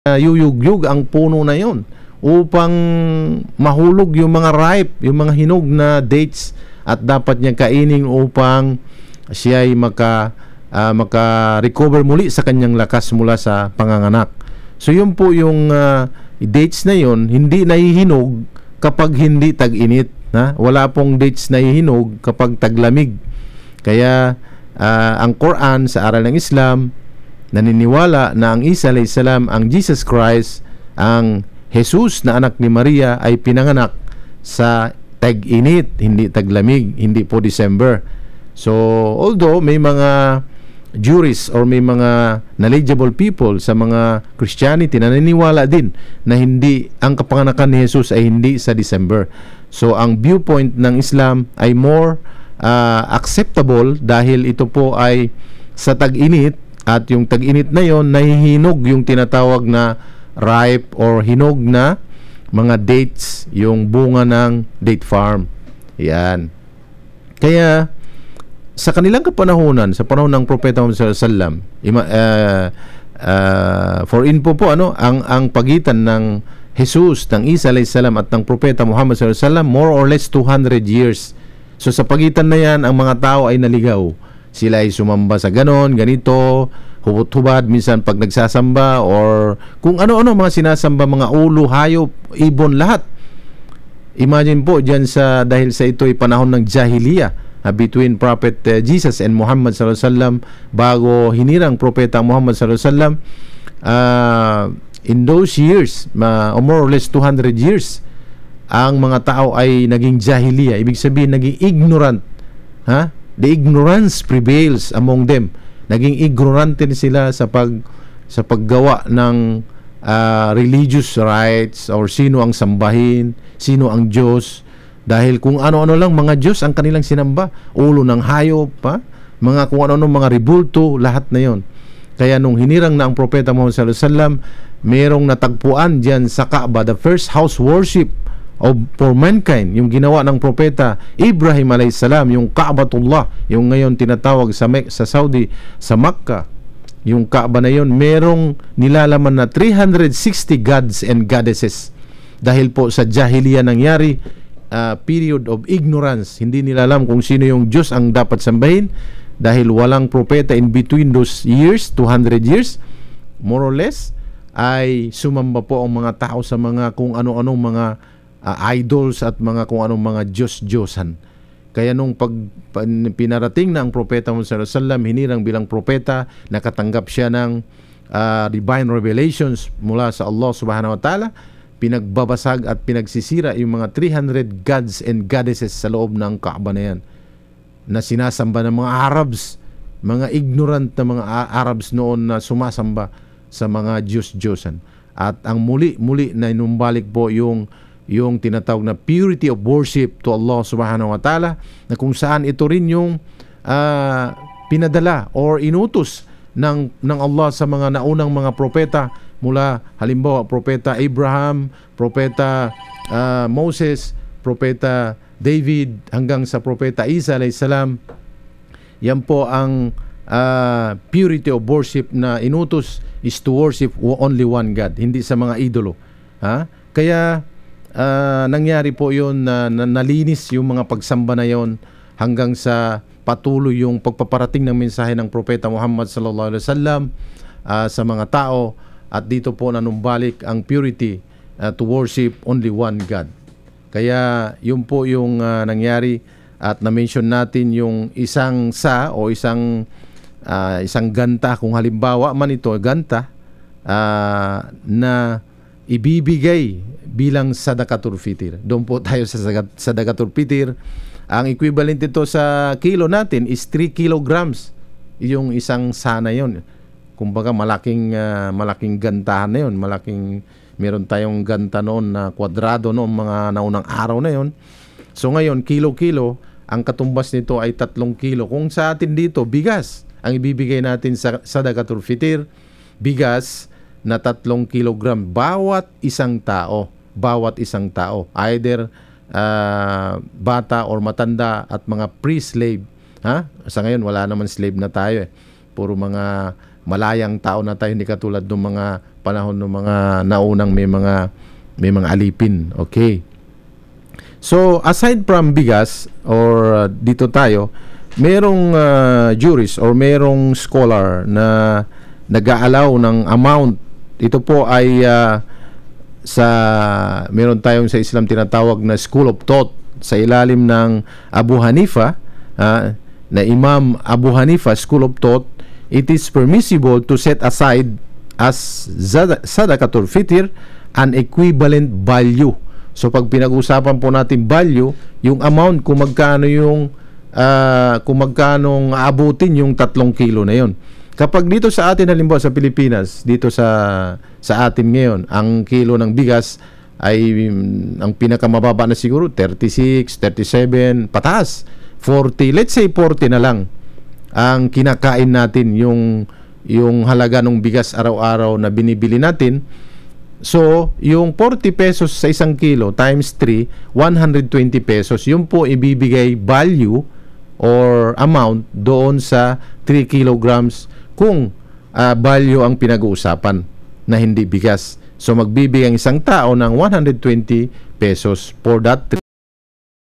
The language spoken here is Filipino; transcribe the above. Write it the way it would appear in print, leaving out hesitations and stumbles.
yuyugyug ang puno na yon upang mahulog yung mga ripe, yung mga hinog na dates at dapat niya kainin upang siya ay maka-recover muli sa kanyang lakas mula sa panganganak. So yun po yung dates na yon, hindi nahihinog kapag hindi tag-init. Wala pong dates nahihinog kapag taglamig. Kaya ang Quran sa aral ng Islam naniniwala na ang Isa alayhis salam, ang Jesus Christ, ang Jesus na anak ni Maria ay pinanganak sa tag-init, hindi taglamig, hindi po December. So, although may mga jurists or may mga knowledgeable people sa mga Christianity na naniniwala din na hindi ang kapanganakan ni Jesus ay hindi sa December. So, ang viewpoint ng Islam ay more acceptable dahil ito po ay sa tag-init. At yung tag-init na yon, nahihinog yung tinatawag na ripe or hinog na mga dates, yung bunga ng date farm. Yan. Kaya, sa kanilang kapanahunan, sa panahon ng Propeta Muhammad sallallahu alaihi wasallam, for info po, ang pagitan ng Jesus, ng Isa alayhis salam at ng Propeta Muhammad sallallahu alaihi wasallam, more or less 200 years. So, sa pagitan na yan, ang mga tao ay naligaw. Sila ay sumamba sa ganon, ganito, hubot-hubad, minsan pag nagsasamba or kung ano-ano mga sinasamba, mga ulo, hayop, ibon, lahat. Imagine po dyan dahil sa ito ay panahon ng Jahiliya between Prophet Jesus and Muhammad sallallahu alaihi wasallam, bago hinirang Propeta Muhammad sallallahu alaihi wasallam. In those years, more or less 200 years, ang mga tao ay naging Jahiliya. Ibig sabihin, naging ignorant. The ignorance prevails among them. Naging ignorante sila sa paggawa ng religious rites or sino ang sambahin, sino ang Diyos. Dahil kung ano-ano lang mga Diyos ang kanilang sinamba, ulo ng hayop, mga kung ano-ano mga ribulto, lahat na yon. Kaya nung hinirang na ang Propeta Muhammad sallallahu alaihi wasallam, merong natagpuan diyan sa Kaaba, the first house worship for mankind, yung ginawa ng Propeta Ibrahim alayhis salam, yung Kaabatullah, yung ngayon tinatawag sa Saudi, sa Makkah. Yung Kaaba na yun, merong nilalaman na 360 gods and goddesses. Dahil po sa Jahiliya nangyari, period of ignorance, hindi nila alam kung sino yung Diyos ang dapat sambahin. Dahil walang propeta in between those years, 200 years, more or less, ay sumamba po ang mga tao sa mga kung ano-anong mga idols at mga kung anong mga Diyos-Diyosan. Kaya nung pinarating na ang Propeta Muhammad sallallahu alaihi wasallam, hinirang bilang propeta, nakatanggap siya ng divine revelations mula sa Allah subhanahu wa ta'ala, pinagbabasag at pinagsisira yung mga 300 gods and goddesses sa loob ng Kaaba na yan, na sinasamba ng mga Arabs, mga ignorant na mga Arabs noon na sumasamba sa mga Diyos-Diyosan. At ang muli na inumbalik po yung tinatawag na purity of worship to Allah subhanahu wa ta'ala, na kung saan ito rin yung pinadala or inutos ng Allah sa mga naunang mga propeta, mula halimbawa Propeta Abraham, Propeta Moses, Propeta David, hanggang sa Propeta Isa alayhis salam. Yan po ang purity of worship na inutos, is to worship only one God, hindi sa mga idolo. Kaya nangyari po yun na nalinis yung mga pagsamba na yon, hanggang sa patuloy yung pagpaparating ng mensahe ng Propeta Muhammad sallallahu alaihi wasallam sa mga tao, at dito po nanumbalik ang purity to worship only one God. Kaya yun po yung nangyari, at na-mention natin yung isang ganta, kung halimbawa man ito ganta na ibibigay bilang sadaqatul fitr. Doon po tayo sa sadaqatul fitr. Ang equivalent ito sa kilo natin is 3 kilograms. Yung isang sana yon. Kumbaga malaking gantahan na yon. Meron tayong ganta noon na kwadrado noong mga naunang araw na yon. So ngayon, kilo-kilo, ang katumbas nito ay 3 kilo. Kung sa atin dito, bigas ang ibibigay natin sa sadaqatul fitr, bigas na 3 kilogram bawat isang tao, either bata or matanda at mga pre-slave. Sa ngayon wala naman slave na tayo, puro mga malayang tao na tayo, hindi katulad ng mga panahon ng mga naunang may mga alipin. Okay. So, aside from bigas or dito tayo, merong jurist or merong scholar na nag-aalaw ng amount. Ito po ay meron tayong sa Islam tinatawag na School of Thought sa ilalim ng Abu Hanifa, na Imam Abu Hanifa School of Thought. It is permissible to set aside as Sadaqatul Fitr an equivalent value. So pag pinag-usapan po natin value, yung amount kung magkano kung magkano aabutin yung 3 kilo na yon. Kapag dito sa atin halimbawa sa Pilipinas, dito sa atin ngayon, ang kilo ng bigas ay ang pinakamababa na siguro 36, 37, pataas 40, let's say 40 na lang ang kinakain natin, yung halaga ng bigas araw-araw na binibili natin. So, yung 40 pesos sa 1 kilo times 3, 120 pesos. Yun po ibibigay value or amount doon sa 3 kilograms kung value ang pinag-uusapan na hindi bigas. So, magbibigay ang isang tao ng 120 pesos for that